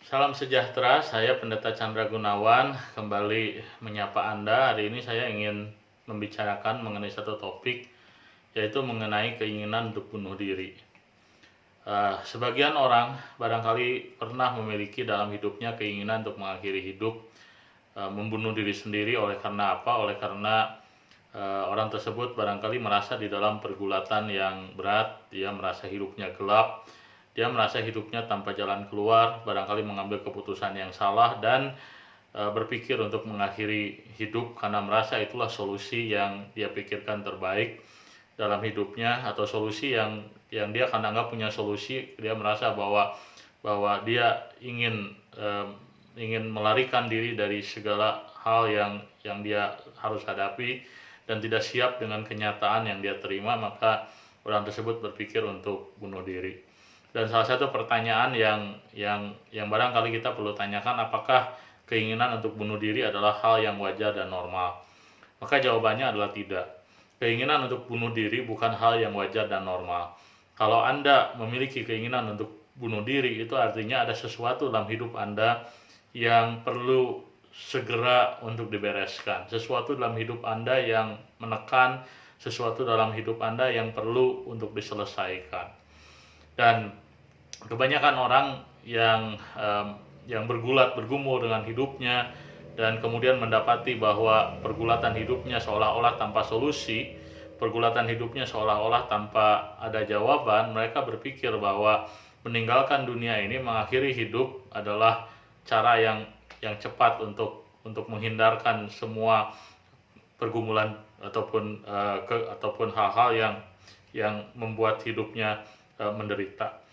Salam sejahtera, saya Pendeta Chandra Gunawan kembali menyapa Anda. Hari ini saya ingin membicarakan mengenai satu topik, yaitu mengenai keinginan untuk bunuh diri. Sebagian orang barangkali pernah memiliki dalam hidupnya keinginan untuk mengakhiri hidup, membunuh diri sendiri. Oleh karena apa? Oleh karena orang tersebut barangkali merasa di dalam pergulatan yang berat, dia merasa hidupnya gelap, dia merasa hidupnya tanpa jalan keluar, barangkali mengambil keputusan yang salah dan berpikir untuk mengakhiri hidup karena merasa itulah solusi yang dia pikirkan terbaik dalam hidupnya, atau solusi yang dia karena nggak punya solusi, dia merasa bahwa dia ingin melarikan diri dari segala hal yang dia harus hadapi dan tidak siap dengan kenyataan yang dia terima, maka orang tersebut berpikir untuk bunuh diri. Dan salah satu pertanyaan yang barangkali kita perlu tanyakan, apakah keinginan untuk bunuh diri adalah hal yang wajar dan normal? Maka jawabannya adalah tidak. Keinginan untuk bunuh diri bukan hal yang wajar dan normal. Kalau Anda memiliki keinginan untuk bunuh diri, itu artinya ada sesuatu dalam hidup Anda yang perlu segera untuk dibereskan. Sesuatu dalam hidup Anda yang menekan, sesuatu dalam hidup Anda yang perlu untuk diselesaikan. Dan kebanyakan orang yang bergumul dengan hidupnya dan kemudian mendapati bahwa pergulatan hidupnya seolah-olah tanpa solusi, pergulatan hidupnya seolah-olah tanpa ada jawaban, mereka berpikir bahwa meninggalkan dunia ini, mengakhiri hidup adalah cara yang cepat untuk menghindarkan semua pergumulan ataupun hal-hal yang membuat hidupnya menderita.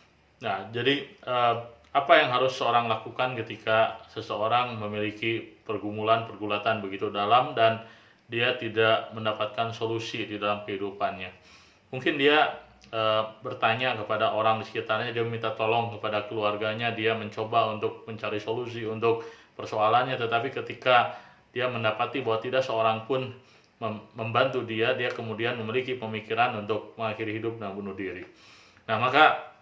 Nah, jadi apa yang harus seorang lakukan ketika seseorang memiliki pergulatan begitu dalam dan dia tidak mendapatkan solusi di dalam kehidupannya? Mungkin dia bertanya kepada orang di sekitarnya, dia minta tolong kepada keluarganya, dia mencoba untuk mencari solusi untuk persoalannya, tetapi ketika dia mendapati bahwa tidak seorang pun membantu dia kemudian memiliki pemikiran untuk mengakhiri hidup dan bunuh diri. Nah, maka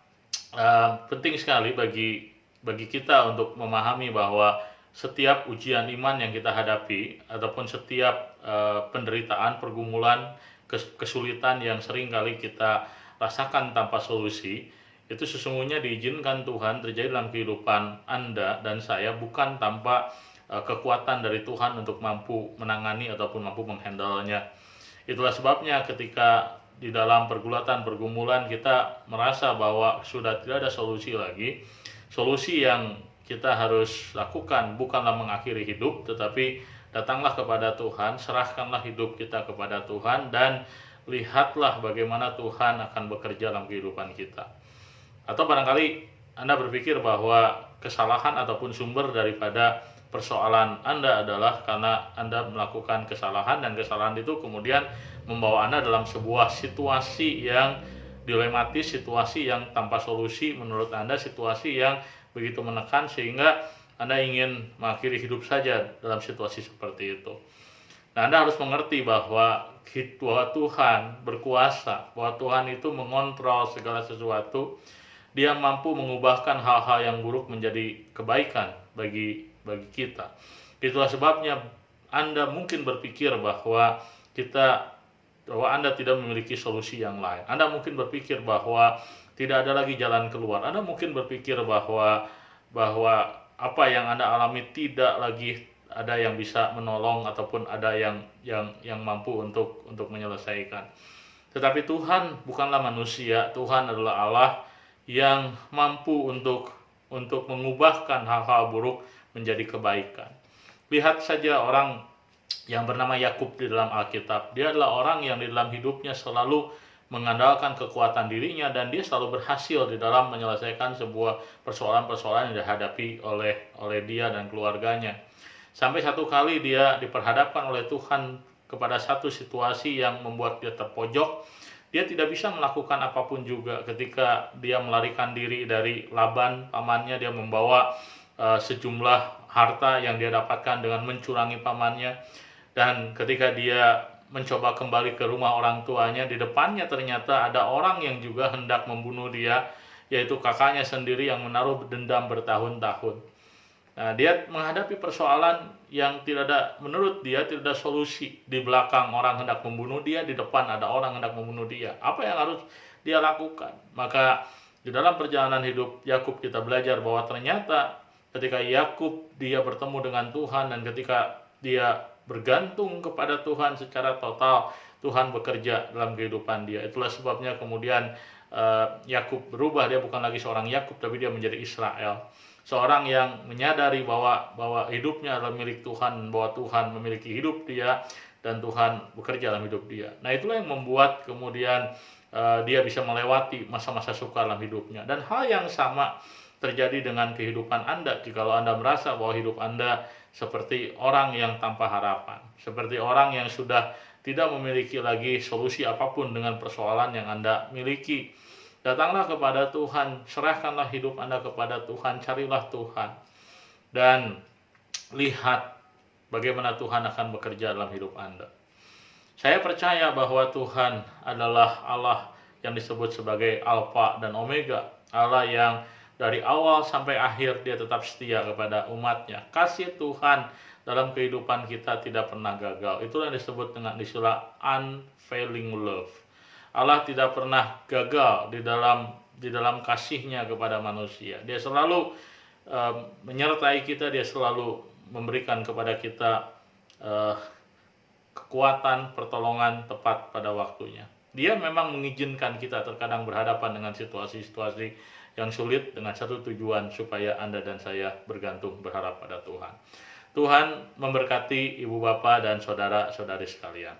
penting sekali bagi kita untuk memahami bahwa setiap ujian iman yang kita hadapi ataupun setiap penderitaan, pergumulan, kesulitan yang sering kali kita rasakan tanpa solusi, itu sesungguhnya diizinkan Tuhan terjadi dalam kehidupan Anda dan saya bukan tanpa kekuatan dari Tuhan untuk mampu menangani ataupun mampu menghandle-nya. Itulah sebabnya ketika di dalam pergumulan kita merasa bahwa sudah tidak ada solusi lagi, solusi yang kita harus lakukan bukanlah mengakhiri hidup, tetapi datanglah kepada Tuhan, serahkanlah hidup kita kepada Tuhan, dan lihatlah bagaimana Tuhan akan bekerja dalam kehidupan kita. Atau barangkali Anda berpikir bahwa kesalahan ataupun sumber daripada persoalan Anda adalah karena Anda melakukan kesalahan, dan kesalahan itu kemudian membawa Anda dalam sebuah situasi yang dilematis, situasi yang tanpa solusi menurut Anda, situasi yang begitu menekan sehingga Anda ingin mengakhiri hidup saja dalam situasi seperti itu. Nah, Anda harus mengerti bahwa Tuhan berkuasa, bahwa Tuhan itu mengontrol segala sesuatu. Dia mampu mengubahkan hal-hal yang buruk menjadi kebaikan bagi kita. Itulah sebabnya Anda mungkin berpikir bahwa Anda tidak memiliki solusi yang lain. Anda mungkin berpikir bahwa tidak ada lagi jalan keluar. Anda mungkin berpikir bahwa apa yang Anda alami tidak lagi ada yang bisa menolong ataupun ada yang mampu untuk menyelesaikan. Tetapi Tuhan bukanlah manusia. Tuhan adalah Allah yang mampu untuk mengubahkan hal-hal buruk menjadi kebaikan. Lihat saja orang yang bernama Yakub di dalam Alkitab. Dia adalah orang yang di dalam hidupnya selalu mengandalkan kekuatan dirinya, dan dia selalu berhasil di dalam menyelesaikan sebuah persoalan-persoalan yang dihadapi oleh dia dan keluarganya. Sampai satu kali dia diperhadapkan oleh Tuhan kepada satu situasi yang membuat dia terpojok. Dia tidak bisa melakukan apapun juga ketika dia melarikan diri dari Laban, pamannya. Dia membawa sejumlah harta yang dia dapatkan dengan mencurangi pamannya. Dan ketika dia mencoba kembali ke rumah orang tuanya, di depannya ternyata ada orang yang juga hendak membunuh dia, yaitu kakaknya sendiri yang menaruh dendam bertahun-tahun. Nah, dia menghadapi persoalan yang tidak ada, menurut dia tidak ada solusi. Di belakang orang hendak membunuh dia, di depan ada orang hendak membunuh dia. Apa yang harus dia lakukan? Maka di dalam perjalanan hidup Yakub kita belajar bahwa ternyata ketika Yakub dia bertemu dengan Tuhan dan ketika dia bergantung kepada Tuhan secara total, Tuhan bekerja dalam kehidupan dia. Itulah sebabnya kemudian Yakub berubah, dia bukan lagi seorang Yakub tapi dia menjadi Israel. Seorang yang menyadari bahwa hidupnya adalah milik Tuhan, bahwa Tuhan memiliki hidup dia dan Tuhan bekerja dalam hidup dia. Nah, itulah yang membuat kemudian dia bisa melewati masa-masa sukar dalam hidupnya. Dan hal yang sama terjadi dengan kehidupan Anda jikalau Anda merasa bahwa hidup Anda seperti orang yang tanpa harapan, seperti orang yang sudah tidak memiliki lagi solusi apapun dengan persoalan yang Anda miliki. Datanglah kepada Tuhan, serahkanlah hidup Anda kepada Tuhan, carilah Tuhan, dan lihat bagaimana Tuhan akan bekerja dalam hidup Anda. Saya percaya bahwa Tuhan adalah Allah yang disebut sebagai Alfa dan Omega, Allah yang dari awal sampai akhir dia tetap setia kepada umatnya. Kasih Tuhan dalam kehidupan kita tidak pernah gagal. Itulah yang disebut dengan istilah unfailing love. Allah tidak pernah gagal di dalam kasihnya kepada manusia. Dia selalu menyertai kita, dia selalu memberikan kepada kita kekuatan, pertolongan tepat pada waktunya. Dia memang mengizinkan kita terkadang berhadapan dengan situasi-situasi yang sulit dengan satu tujuan, supaya Anda dan saya bergantung berharap pada Tuhan. Tuhan memberkati ibu bapak dan saudara-saudari sekalian.